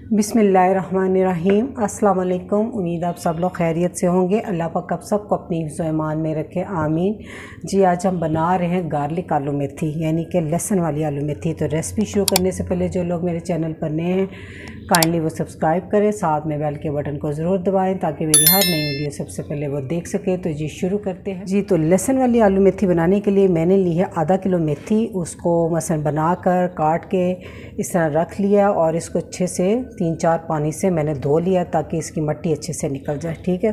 बिस्मिल्लाहिर्रहमानिर्रहीम। अस्सलाम वालेकुम। उम्मीद आप सब लोग खैरियत से होंगे। अल्लाह पाक आप सबको अपनी हिफ्ज़ व ईमान में रखे, आमीन। जी आज हम बना रहे हैं गार्लिक आलू मेथी, यानी कि लहसुन वाली आलू मेथी। तो रेसिपी शुरू करने से पहले जो लोग मेरे चैनल पर नए हैं काइंडली वो सब्सक्राइब करें, साथ में बेल के बटन को ज़रूर दबाएं ताकि मेरी हर नई वीडियो सबसे पहले वो देख सके। तो जी शुरू करते हैं। जी तो लहसुन वाली आलू मेथी बनाने के लिए मैंने ली है आधा किलो मेथी। उसको मसलन बनाकर काट के इस तरह रख लिया और इसको अच्छे से 3-4 पानी से मैंने धो लिया ताकि इसकी मिट्टी अच्छे से निकल जाए। ठीक है,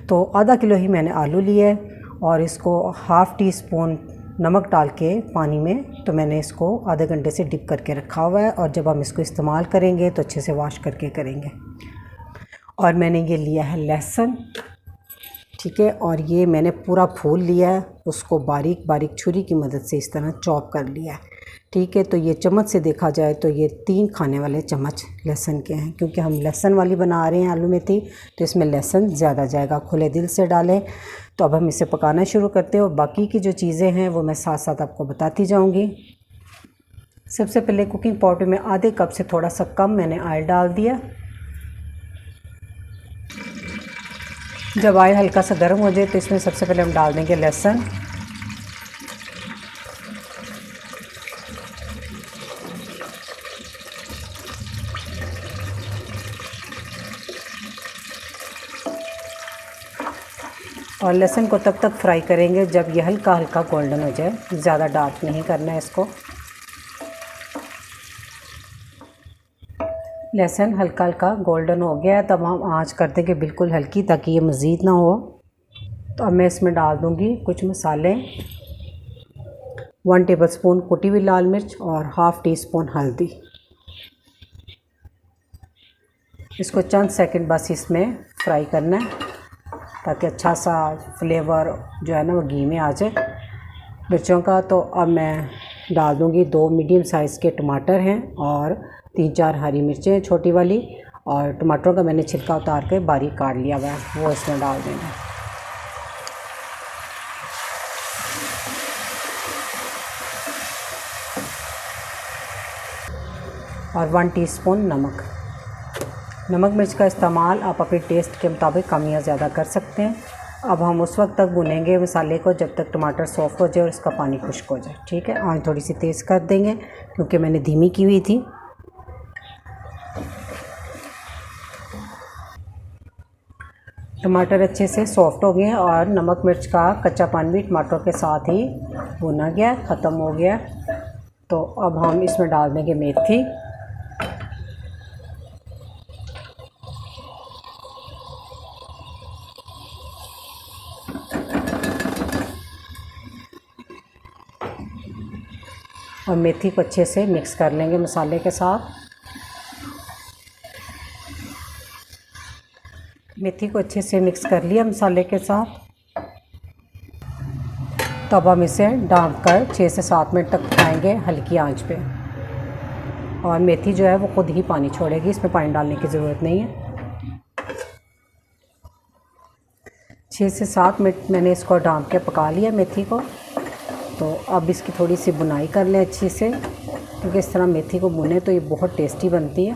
तो आधा किलो ही मैंने आलू लिए और इसको हाफ़ टी स्पून नमक डाल के पानी में, तो मैंने इसको आधे घंटे से डिप करके रखा हुआ है। और जब हम इसको इस्तेमाल करेंगे तो अच्छे से वॉश करके करेंगे। और मैंने ये लिया है लहसुन, ठीक है, और ये मैंने पूरा फूल लिया है, उसको बारीक बारीक छुरी की मदद से इस तरह चॉप कर लिया है। ठीक है, तो ये चम्मच से देखा जाए तो ये 3 खाने वाले चम्मच लहसुन के हैं, क्योंकि हम लहसुन वाली बना रहे हैं आलू मेथी, तो इसमें लहसुन ज़्यादा जाएगा। खुले दिल से डालें। तो अब हम इसे पकाना शुरू करते हैं और बाकी की जो चीज़ें हैं वो मैं साथ साथ आपको बताती जाऊँगी। सबसे पहले कुकिंग पॉट में आधे कप से थोड़ा सा कम मैंने ऑयल डाल दिया। जब ऑयल हल्का सा गर्म हो जाए तो इसमें सबसे पहले हम डाल देंगे लहसुन। और लहसुन को तब तक फ्राई करेंगे जब ये हल्का हल्का गोल्डन हो जाए, ज़्यादा डार्क नहीं करना है इसको। लहसुन हल्का हल्का गोल्डन हो गया है, तब हम आंच कर देंगे बिल्कुल हल्की ताकि ये मज़ीद ना हो। तो अब मैं इसमें डाल दूँगी कुछ मसाले, 1 टेबलस्पून कुटी हुई लाल मिर्च और हाफ़ टी स्पून हल्दी। इसको चंद सेकंड बस इसमें फ्राई करना है ताकि अच्छा सा फ्लेवर जो है ना वो घी में आ जाए मिर्चों का। तो अब मैं डाल दूँगी 2 मीडियम साइज़ के टमाटर हैं और 3-4 हरी मिर्चें हैं छोटी वाली, और टमाटरों का मैंने छिलका उतार के बारीक काट लिया हुआ है, वो इसमें डाल देना। और 1 टीस्पून नमक। नमक मिर्च का इस्तेमाल आप अपने टेस्ट के मुताबिक कम या ज़्यादा कर सकते हैं। अब हम उस वक्त तक भुनेंगे मसाले को जब तक टमाटर सॉफ्ट हो जाए और इसका पानी खुश्क हो जाए। ठीक है, आँच थोड़ी सी तेज़ कर देंगे क्योंकि मैंने धीमी की हुई थी। टमाटर अच्छे से सॉफ्ट हो गए और नमक मिर्च का कच्चापन भी टमाटरों के साथ ही भुना गया, ख़त्म हो गया। तो अब हम इसमें डाल देंगे मेथी। और मेथी को अच्छे से मिक्स कर लेंगे मसाले के साथ। मेथी को अच्छे से मिक्स कर लिया मसाले के साथ। तब हम इसे ढक कर 6 से 7 मिनट तक पकाएंगे हल्की आंच पे। और मेथी जो है वो खुद ही पानी छोड़ेगी, इसमें पानी डालने की ज़रूरत नहीं है। 6 से 7 मिनट मैंने इसको ढक के पका लिया मेथी को। तो अब इसकी थोड़ी सी बुनाई कर लें अच्छी से, क्योंकि इस तरह मेथी को भुने तो ये बहुत टेस्टी बनती है।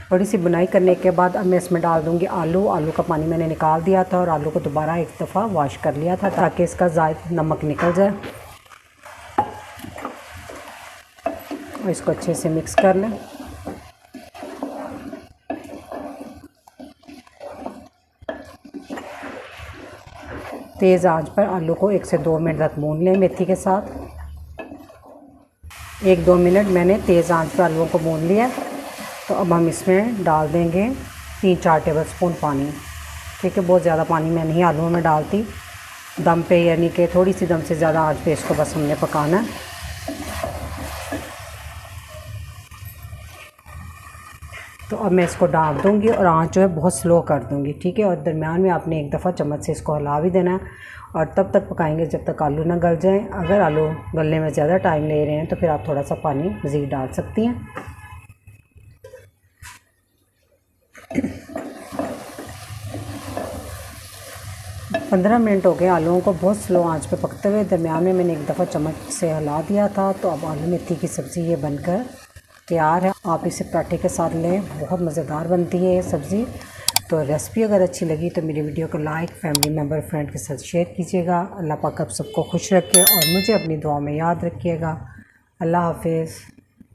थोड़ी सी बुनाई करने के बाद अब मैं इसमें डाल दूँगी आलू। आलू का पानी मैंने निकाल दिया था और आलू को दोबारा एक दफ़ा वॉश कर लिया था ताकि इसका ज़ायद नमक निकल जाए। और इसको अच्छे से मिक्स कर लें। तेज़ आंच पर आलू को 1 से 2 मिनट तक भून लें मेथी के साथ। 1-2 मिनट मैंने तेज़ आंच पर आलूओं को भून लिया। तो अब हम इसमें डाल देंगे 3-4 टेबलस्पून पानी। ठीक है, बहुत ज़्यादा पानी मैं नहीं आलूओं में डालती। दम पे, यानी कि थोड़ी सी दम से ज़्यादा आंच पे इसको बस हमने पकाना है। तो अब मैं इसको डाल दूँगी और आंच जो है बहुत स्लो कर दूँगी। ठीक है, और दरमियान में आपने एक दफ़ा चम्मच से इसको हिला भी देना है और तब तक पकाएंगे जब तक आलू ना गल जाएं। अगर आलू गलने में ज़्यादा टाइम ले रहे हैं तो फिर आप थोड़ा सा पानी मज़ीद डाल सकती हैं। 15 मिनट हो गए आलूओं को बहुत स्लो आंच पे पकते हुए। दरमियान में मैंने एक दफ़ा चम्मच से हिला दिया था। तो अब आलू मेथी की सब्ज़ी ये बनकर तैयार है। आप इसे पराठे के साथ लें, बहुत मज़ेदार बनती है ये सब्ज़ी। तो रेसिपी अगर अच्छी लगी तो मेरी वीडियो को लाइक, फैमिली मेम्बर, फ्रेंड के साथ शेयर कीजिएगा। अल्लाह पाक आप सबको खुश रखे और मुझे अपनी दुआ में याद रखिएगा। अल्लाह हाफिज़।